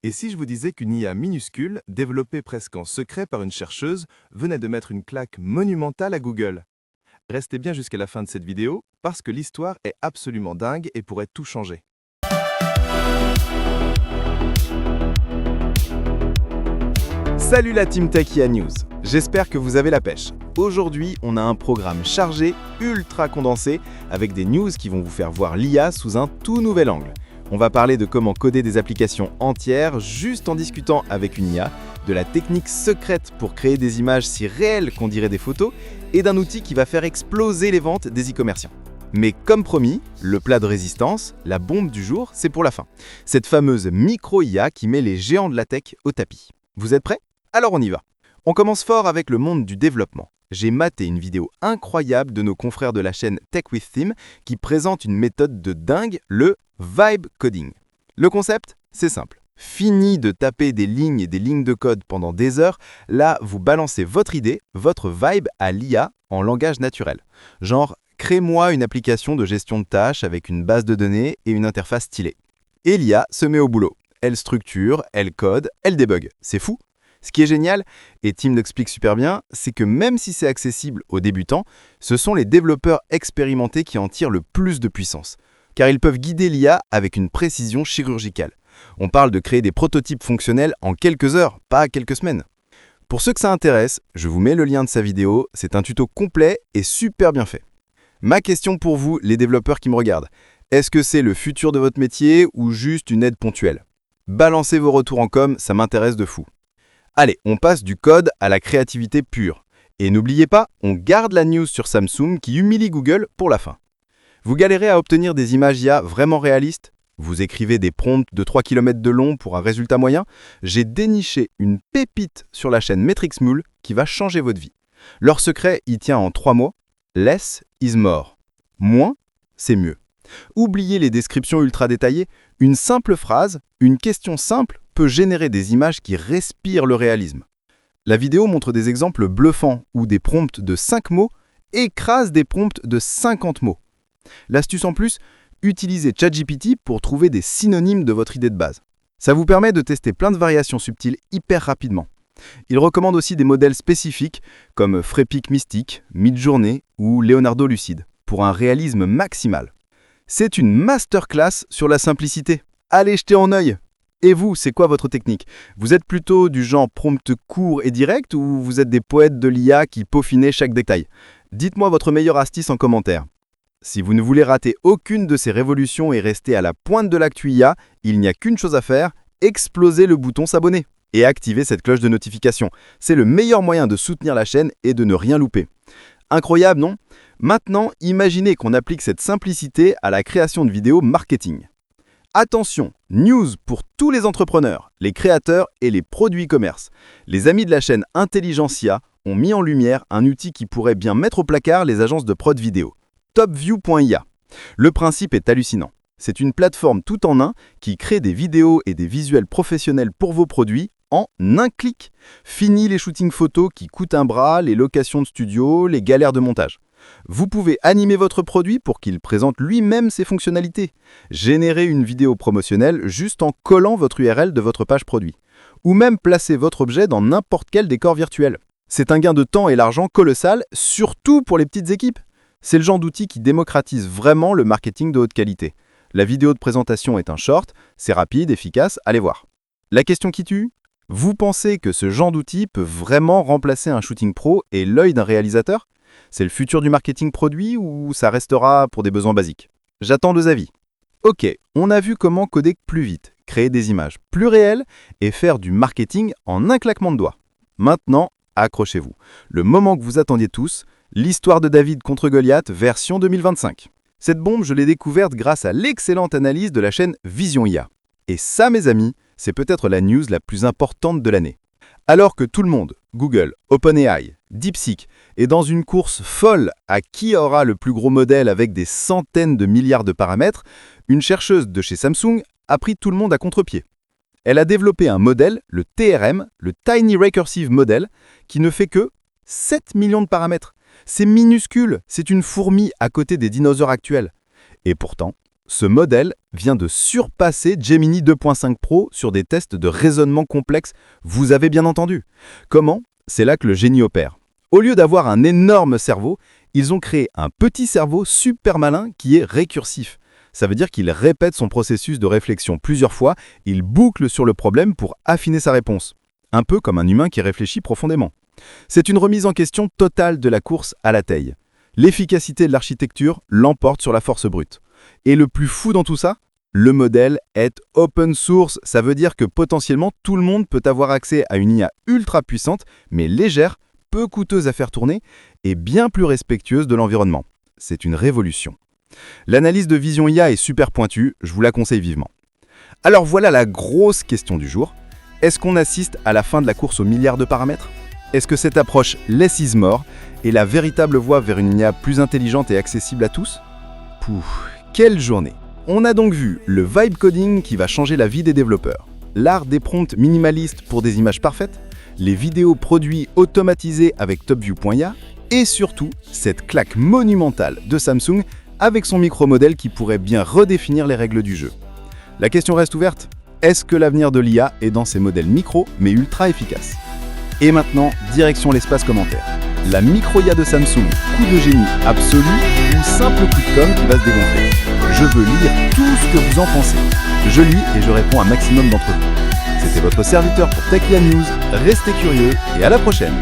Et si je vous disais qu'une IA minuscule, développée presque en secret par une chercheuse, venait de mettre une claque monumentale à Google? Restez bien jusqu'à la fin de cette vidéo, parce que l'histoire est absolument dingue et pourrait tout changer. Salut la Team Tech IA News, j'espère que vous avez la pêche. Aujourd'hui, on a un programme chargé, ultra condensé, avec des news qui vont vous faire voir l'IA sous un tout nouvel angle. On va parler de comment coder des applications entières juste en discutant avec une IA, de la technique secrète pour créer des images si réelles qu'on dirait des photos, et d'un outil qui va faire exploser les ventes des e-commerçants. Mais comme promis, le plat de résistance, la bombe du jour, c'est pour la fin. Cette fameuse micro-IA qui met les géants de la tech au tapis. Vous êtes prêts? Alors on y va. On commence fort avec le monde du développement. J'ai maté une vidéo incroyable de nos confrères de la chaîne Tech with Theme qui présente une méthode de dingue, le vibe coding. Le concept, c'est simple. Fini de taper des lignes et des lignes de code pendant des heures, là vous balancez votre idée, votre vibe à l'IA en langage naturel. Genre, crée-moi une application de gestion de tâches avec une base de données et une interface stylée. Et l'IA se met au boulot. Elle structure, elle code, elle débug. C'est fou! Ce qui est génial, et Tim l'explique super bien, c'est que même si c'est accessible aux débutants, ce sont les développeurs expérimentés qui en tirent le plus de puissance, car ils peuvent guider l'IA avec une précision chirurgicale. On parle de créer des prototypes fonctionnels en quelques heures, pas quelques semaines. Pour ceux que ça intéresse, je vous mets le lien de sa vidéo, c'est un tuto complet et super bien fait. Ma question pour vous, les développeurs qui me regardent, est-ce que c'est le futur de votre métier ou juste une aide ponctuelle? Balancez vos retours en com, ça m'intéresse de fou. Allez, on passe du code à la créativité pure. Et n'oubliez pas, on garde la news sur Samsung qui humilie Google pour la fin. Vous galérez à obtenir des images IA vraiment réalistes? Vous écrivez des prompts de 3 km de long pour un résultat moyen? J'ai déniché une pépite sur la chaîne Metrixmule qui va changer votre vie. Leur secret y tient en 3 mots. Less is more. Moins, c'est mieux. Oubliez les descriptions ultra détaillées. Une simple phrase, une question simple peut générer des images qui respirent le réalisme. La vidéo montre des exemples bluffants où des prompts de 5 mots écrasent des prompts de 50 mots. L'astuce en plus, utilisez ChatGPT pour trouver des synonymes de votre idée de base. Ça vous permet de tester plein de variations subtiles hyper rapidement. Il recommande aussi des modèles spécifiques comme Freepik Mystique, Midjourney ou Leonardo Lucide pour un réalisme maximal. C'est une masterclass sur la simplicité. Allez jeter un œil! Et vous, c'est quoi votre technique? Vous êtes plutôt du genre prompt court et direct ou vous êtes des poètes de l'IA qui peaufinaient chaque détail? Dites-moi votre meilleure astuce en commentaire. Si vous ne voulez rater aucune de ces révolutions et rester à la pointe de l'actu IA, il n'y a qu'une chose à faire, exploser le bouton s'abonner et activer cette cloche de notification. C'est le meilleur moyen de soutenir la chaîne et de ne rien louper. Incroyable, non? Maintenant, imaginez qu'on applique cette simplicité à la création de vidéos marketing. Attention, news pour tous les entrepreneurs, les créateurs et les produits e-commerce. Les amis de la chaîne Intelligentsia ont mis en lumière un outil qui pourrait bien mettre au placard les agences de prod vidéo. Topview.ia. Le principe est hallucinant. C'est une plateforme tout en un qui crée des vidéos et des visuels professionnels pour vos produits en un clic. Fini les shootings photos qui coûtent un bras, les locations de studio, les galères de montage. Vous pouvez animer votre produit pour qu'il présente lui-même ses fonctionnalités. Générer une vidéo promotionnelle juste en collant votre URL de votre page produit. Ou même placer votre objet dans n'importe quel décor virtuel. C'est un gain de temps et d'argent colossal, surtout pour les petites équipes. C'est le genre d'outil qui démocratise vraiment le marketing de haute qualité. La vidéo de présentation est un short, c'est rapide, efficace, allez voir. La question qui tue? Vous pensez que ce genre d'outil peut vraiment remplacer un shooting pro et l'œil d'un réalisateur? C'est le futur du marketing produit ou ça restera pour des besoins basiques? J'attends 2 avis. Ok, on a vu comment coder plus vite, créer des images plus réelles et faire du marketing en un claquement de doigts. Maintenant, accrochez-vous. Le moment que vous attendiez tous, l'histoire de David contre Goliath version 2025. Cette bombe, je l'ai découverte grâce à l'excellente analyse de la chaîne Vision IA. Et ça, mes amis, c'est peut-être la news la plus importante de l'année. Alors que tout le monde, Google, OpenAI, DeepSeek, est dans une course folle à qui aura le plus gros modèle avec des centaines de milliards de paramètres, une chercheuse de chez Samsung a pris tout le monde à contre-pied. Elle a développé un modèle, le TRM, le Tiny Recursive Model, qui ne fait que 7 millions de paramètres. C'est minuscule, c'est une fourmi à côté des dinosaures actuels. Et pourtant, ce modèle vient de surpasser Gemini 2.5 Pro sur des tests de raisonnement complexes. Vous avez bien entendu. Comment? C'est là que le génie opère. Au lieu d'avoir un énorme cerveau, ils ont créé un petit cerveau super malin qui est récursif. Ça veut dire qu'il répète son processus de réflexion plusieurs fois, il boucle sur le problème pour affiner sa réponse. Un peu comme un humain qui réfléchit profondément. C'est une remise en question totale de la course à la taille. L'efficacité de l'architecture l'emporte sur la force brute. Et le plus fou dans tout ça, le modèle est open source. Ça veut dire que potentiellement tout le monde peut avoir accès à une IA ultra puissante, mais légère, peu coûteuse à faire tourner et bien plus respectueuse de l'environnement. C'est une révolution. L'analyse de vision IA est super pointue, je vous la conseille vivement. Alors voilà la grosse question du jour. Est-ce qu'on assiste à la fin de la course aux milliards de paramètres? Est-ce que cette approche less is more est la véritable voie vers une IA plus intelligente et accessible à tous? Pouf, quelle journée! On a donc vu le vibe coding qui va changer la vie des développeurs, l'art des prompts minimalistes pour des images parfaites, les vidéos produits automatisés avec TopView.ia et surtout cette claque monumentale de Samsung avec son micro-modèle qui pourrait bien redéfinir les règles du jeu. La question reste ouverte, est-ce que l'avenir de l'IA est dans ces modèles micro mais ultra efficaces? Et maintenant, direction l'espace commentaire. La micro-IA de Samsung, coup de génie absolu ou simple coup de com' qui va se dégonfler? Je veux lire tout ce que vous en pensez. Je lis et je réponds à un maximum d'entre vous. C'était votre serviteur pour Techia News, restez curieux et à la prochaine!